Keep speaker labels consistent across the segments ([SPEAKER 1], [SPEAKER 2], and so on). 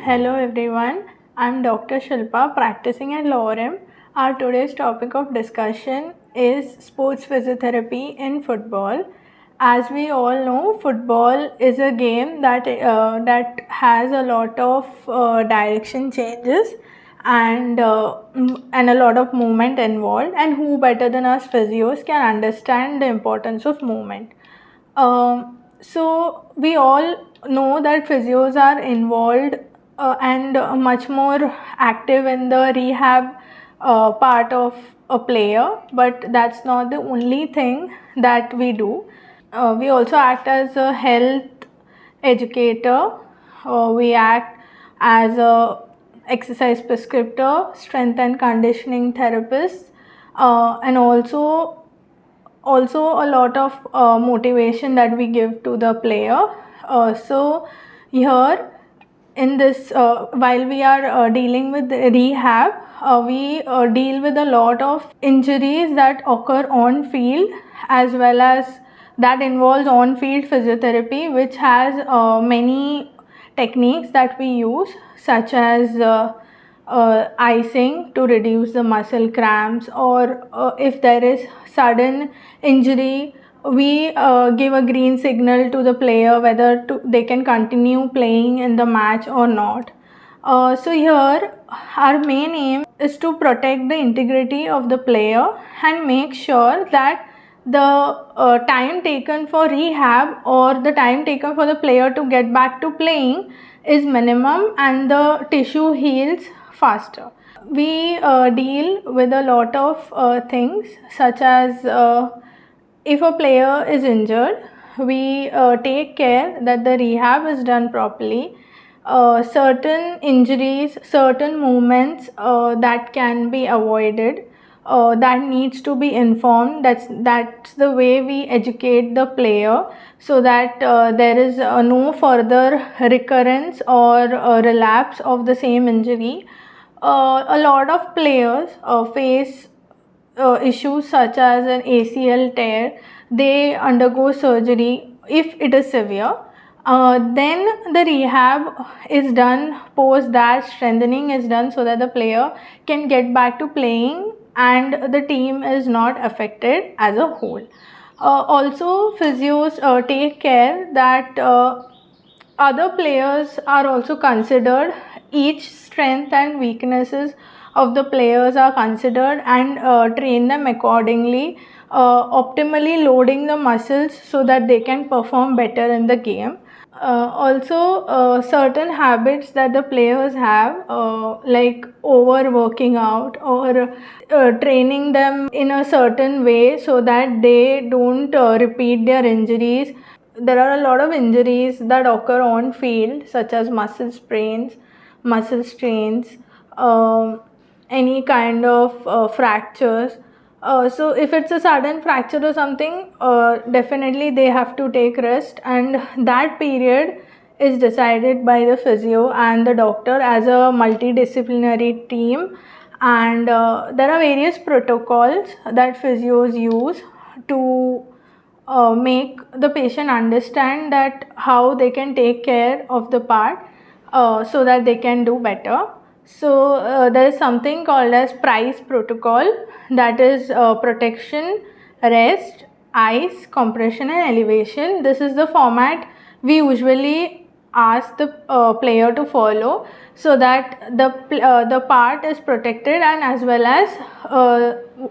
[SPEAKER 1] Hello everyone, I'm Dr. Shilpa practicing at Lorem. Our today's topic of discussion is sports physiotherapy in football. As we all know, football is a game that has a lot of direction changes and a lot of movement involved. And who better than us physios can understand the importance of movement? So we all know that physios are involved and much more active in the rehab part of a player, but that's not the only thing that we do. We also act as a health educator. We act as a exercise prescriptor, strength and conditioning therapist, and also a lot of motivation that we give to the player. So here in this while we are dealing with rehab, we deal with a lot of injuries that occur on field, as well as that involves on field physiotherapy, which has many techniques that we use, such as icing to reduce the muscle cramps, or if there is sudden injury, we give a green signal to the player whether they can continue playing in the match or not. So here our main aim is to protect the integrity of the player and make sure that the time taken for rehab or the time taken for the player to get back to playing is minimum and the tissue heals faster. We deal with a lot of things, such as if a player is injured, we take care that the rehab is done properly. Certain injuries, certain movements that can be avoided, that needs to be informed. That's the way we educate the player, so that there is no further recurrence or relapse of the same injury. A lot of players face issues such as an ACL tear. They undergo surgery if it is severe. Then the rehab is done. Post that, strengthening is done so that the player can get back to playing and the team is not affected as a whole. Also, physios take care that other players are also considered. Each strength and weaknesses of the players are considered and train them accordingly, optimally loading the muscles so that they can perform better in the game. Also, certain habits that the players have, like overworking out or training them in a certain way so that they don't repeat their injuries. There are a lot of injuries that occur on field, such as muscle sprains, muscle strains, any kind of fractures. So if it's a sudden fracture or something, definitely they have to take rest, and that period is decided by the physio and the doctor as a multidisciplinary team. And there are various protocols that physios use to make the patient understand that how they can take care of the part, so that they can do better. So there is something called as price protocol, that is protection, rest, ice, compression and elevation. This is the format we usually ask the player to follow, so that the part is protected, and as well as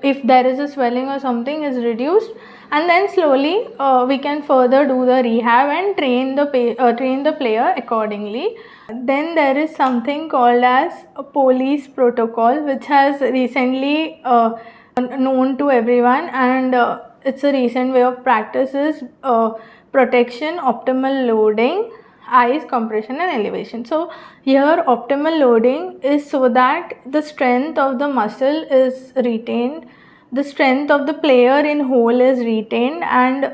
[SPEAKER 1] if there is a swelling or something is reduced, and then slowly we can further do the rehab and train the player accordingly. Then there is something called as a police protocol, which has recently known to everyone, and it's a recent way of practice. Is protection, optimal loading, ice, compression and elevation. So here optimal loading is so that the strength of the muscle is retained, the strength of the player in whole is retained, and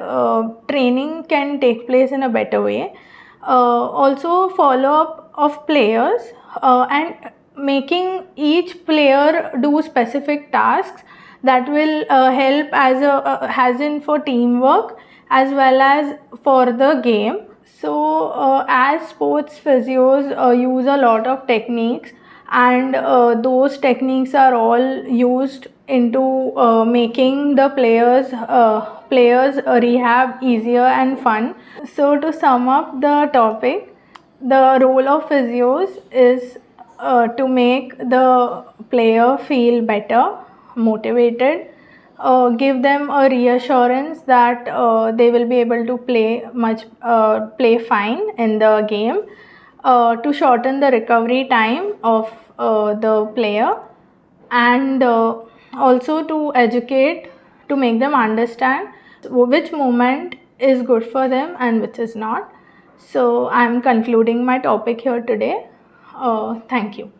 [SPEAKER 1] training can take place in a better way. Also follow up of players, and making each player do specific tasks that will help as in for teamwork as well as for the game. So, as sports physios use a lot of techniques, and those techniques are all used into making the players rehab easier and fun. So, to sum up the topic, the role of physios is to make the player feel better, motivated, give them a reassurance that they will be able to play fine in the game, to shorten the recovery time of the player, and also to educate, to make them understand which movement is good for them and which is not. So I'm concluding my topic here today. Thank you.